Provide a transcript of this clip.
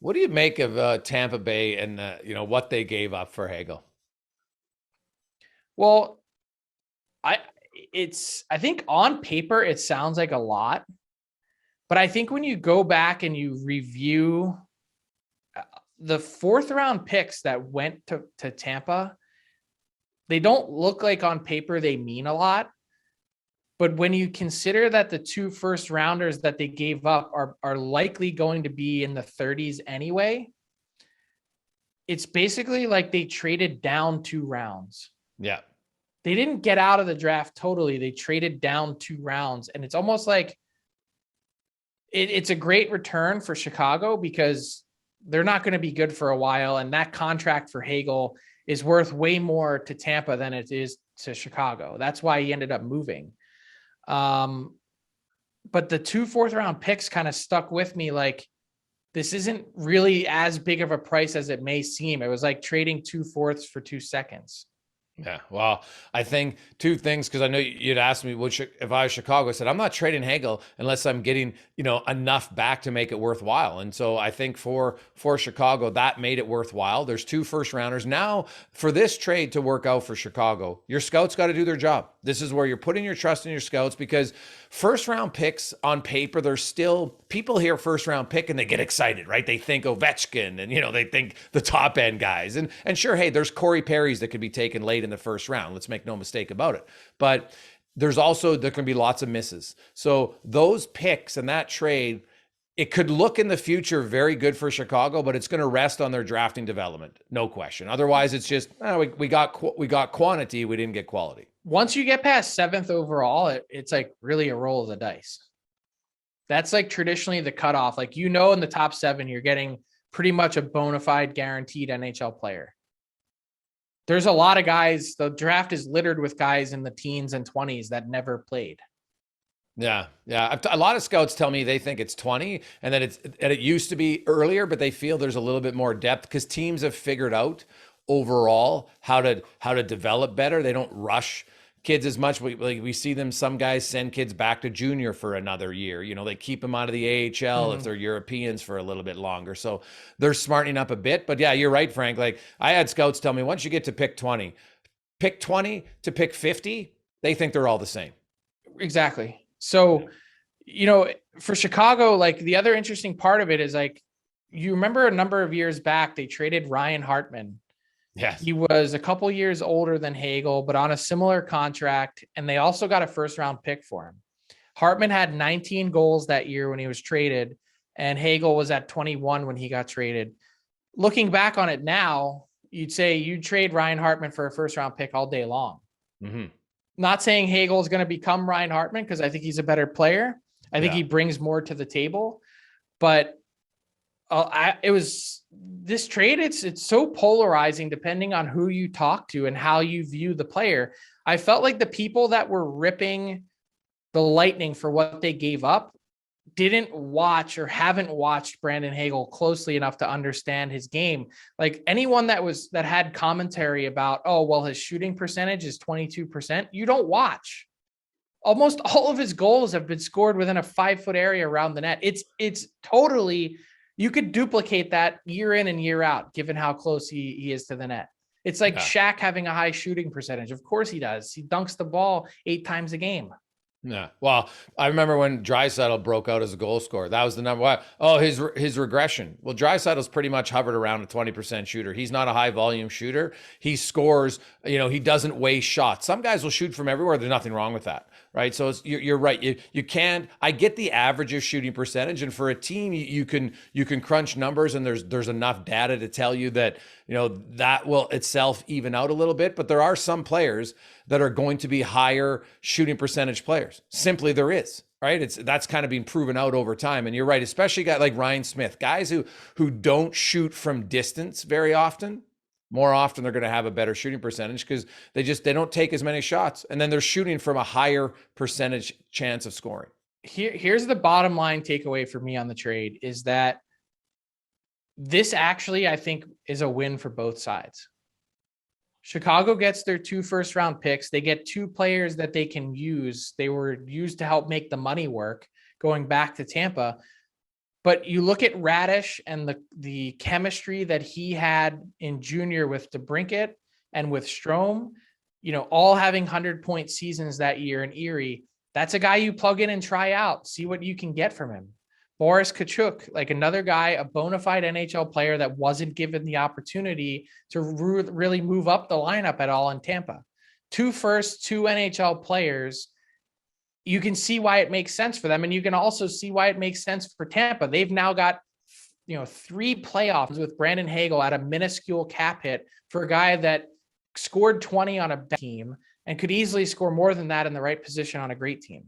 What do you make of Tampa Bay and what they gave up for Hagel? Well, I I think on paper it sounds like a lot, but I think when you go back and you review the fourth round picks that went to Tampa, they don't look like on paper they mean a lot. But when you consider that the two first rounders that they gave up are likely going to be in the 30s anyway, it's basically like they traded down 2 rounds. Yeah. They didn't get out of the draft totally. They traded down 2 rounds. And it's almost like it's a great return for Chicago because they're not going to be good for a while. And that contract for Hagel is worth way more to Tampa than it is to Chicago. That's why he ended up moving. But the two fourth round picks kind of stuck with me. Like, this isn't really as big of a price as it may seem. It was like trading 2/4 for 2 seconds. Yeah, well, I think two things, because I know you'd asked me if I was Chicago. I said I'm not trading Hagel unless I'm getting enough back to make it worthwhile. And so I think for Chicago that made it worthwhile. There's two first rounders now for this trade to work out for Chicago. Your scouts got to do their job. This is where you're putting your trust in your scouts, because first round picks on paper, there's still people hear first round pick and they get excited, right? They think Ovechkin and they think the top end guys. And sure, hey, there's Corey Perry's that could be taken late in the first round. Let's make no mistake about it. But there can be lots of misses. So those picks and that trade, it could look in the future very good for Chicago, but it's going to rest on their drafting development, no question. Otherwise, it's just we got quantity, we didn't get quality. Once you get past 7th overall, it's like really a roll of the dice. That's like traditionally the cutoff. Like, in the top 7, you're getting pretty much a bona fide guaranteed NHL player. There's a lot of guys. The draft is littered with guys in the teens and 20s that never played. Yeah. A lot of scouts tell me they think it's 20 and that it used to be earlier, but they feel there's a little bit more depth because teams have figured out overall how to develop better. They don't rush kids as much. We see them. Some guys send kids back to junior for another year. They keep them out of the AHL if they're Europeans for a little bit longer. So they're smartening up a bit. But yeah, you're right, Frank. Like, I had scouts tell me once you get to pick 20 to pick 50, they think they're all the same. Exactly. So, for Chicago, like, the other interesting part of it is, like, you remember a number of years back, they traded Ryan Hartman. Yes. He was a couple years older than Hagel, but on a similar contract. And they also got a first round pick for him. Hartman had 19 goals that year when he was traded, and Hagel was at 21 when he got traded. Looking back on it now, you'd say you'd trade Ryan Hartman for a first round pick all day long. Mm-hmm. Not saying Hagel is going to become Ryan Hartman, because I think he's a better player. I think he brings more to the table. But it was this trade. It's so polarizing depending on who you talk to and how you view the player. I felt like the people that were ripping the Lightning for what they gave up didn't watch or haven't watched Brandon Hagel closely enough to understand his game. Like, anyone that had commentary about, oh, well, his shooting percentage is 22%, you don't watch. Almost all of his goals have been scored within a 5-foot area around the net. It's totally, you could duplicate that year in and year out, given how close he is to the net. It's like Shaq having a high shooting percentage. Of course he does. He dunks the ball 8 times a game. Yeah. Well, I remember when Draisaitl broke out as a goal scorer. That was the number one. Oh, his regression. Well, Draisaitl's pretty much hovered around a 20% shooter. He's not a high volume shooter. He scores, he doesn't waste shots. Some guys will shoot from everywhere. There's nothing wrong with that, right? So you're right. You can't, I get the average of shooting percentage, and for a team, you can crunch numbers, and there's enough data to tell you that, that will itself even out a little bit. But there are some players that are going to be higher shooting percentage players. Simply there is, right? That's kind of been proven out over time. And you're right, especially a guy like Ryan Smith, guys who don't shoot from distance very often. More often they're going to have a better shooting percentage because they don't take as many shots, and then they're shooting from a higher percentage chance of scoring. Here's the bottom line takeaway for me on the trade is that this actually, I think, is a win for both sides. Chicago gets their 2 first round picks. They get 2 players that they can use. They were used to help make the money work going back to Tampa. But you look at Radish and the chemistry that he had in junior with DeBrincat and with Strome, all having 100-point seasons that year in Erie. That's a guy you plug in and try out, see what you can get from him. Boris Kachuk, like another guy, a bona fide NHL player that wasn't given the opportunity to really move up the lineup at all in Tampa. 2 firsts, 2 NHL players. You can see why it makes sense for them. And you can also see why it makes sense for Tampa. They've now got, 3 playoffs with Brandon Hagel at a minuscule cap hit for a guy that scored 20 on a bad team and could easily score more than that in the right position on a great team.